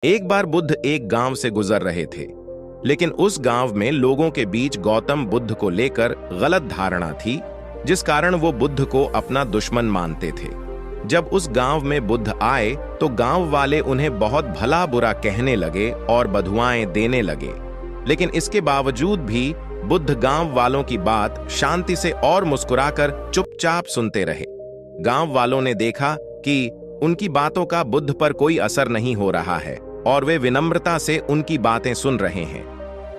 एक बार बुद्ध एक गांव से गुजर रहे थे, लेकिन उस गांव में लोगों के बीच गौतम बुद्ध को लेकर गलत धारणा थी, जिस कारण वो बुद्ध को अपना दुश्मन मानते थे। जब उस गांव में बुद्ध आए तो गांव वाले उन्हें बहुत भला बुरा कहने लगे और बधुआएं देने लगे, लेकिन इसके बावजूद भी बुद्ध गांव वालों की बात शांति से और मुस्कुराकर चुपचाप सुनते रहे। गांव वालों ने देखा कि उनकी बातों का बुद्ध पर कोई असर नहीं हो रहा है और वे विनम्रता से उनकी बातें सुन रहे हैं।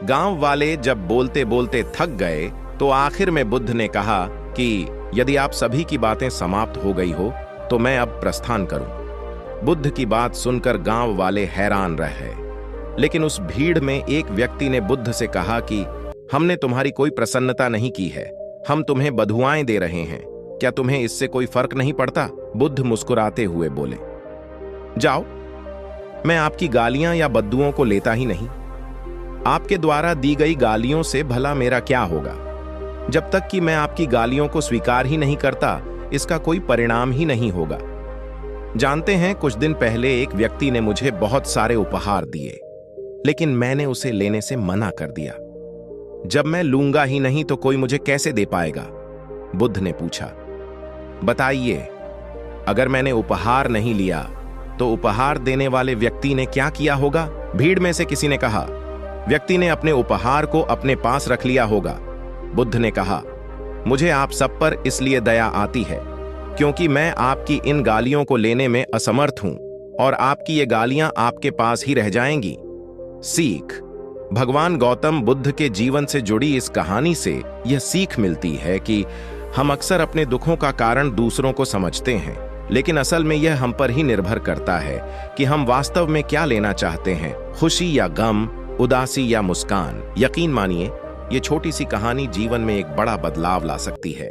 गांव वाले जब बोलते बोलते थक गए तो आखिर में बुद्ध ने कहा कि यदि आप सभी की बातें समाप्त हो गई हो तो मैं अब प्रस्थान करूं। बुद्ध की बात सुनकर गांव वाले हैरान रहे, लेकिन उस भीड़ में एक व्यक्ति ने बुद्ध से कहा कि हमने तुम्हारी कोई प्रसन्नता नहीं की है, हम तुम्हें बधुआएं दे रहे हैं, क्या तुम्हें इससे कोई फर्क नहीं पड़ता? बुद्ध मुस्कुराते हुए बोले, जाओ, मैं आपकी गालियां या बद्दुओं को लेता ही नहीं। आपके द्वारा दी गई गालियों से भला मेरा क्या होगा? जब तक कि मैं आपकी गालियों को स्वीकार ही नहीं करता, इसका कोई परिणाम ही नहीं होगा। जानते हैं, कुछ दिन पहले एक व्यक्ति ने मुझे बहुत सारे उपहार दिए, लेकिन मैंने उसे लेने से मना कर दिया। जब मैं लूंगा ही नहीं तो कोई मुझे कैसे दे पाएगा? बुद्ध ने पूछा, बताइए, अगर मैंने उपहार नहीं लिया तो उपहार देने वाले व्यक्ति ने क्या किया होगा? भीड़ में से किसी ने कहा, व्यक्ति ने अपने उपहार को अपने पास रख लिया होगा। बुद्ध ने कहा, मुझे आप सब पर इसलिए दया आती है क्योंकि मैं आपकी इन गालियों को लेने में असमर्थ हूं और आपकी ये गालियां आपके पास ही रह जाएंगी। सीख। भगवान गौतम बुद्ध के जीवन से जुड़ी इस कहानी से यह सीख मिलती है कि हम अक्सर अपने दुखों का कारण दूसरों को समझते हैं, लेकिन असल में यह हम पर ही निर्भर करता है कि हम वास्तव में क्या लेना चाहते हैं, खुशी या गम, उदासी या मुस्कान। यकीन मानिए, ये छोटी सी कहानी जीवन में एक बड़ा बदलाव ला सकती है।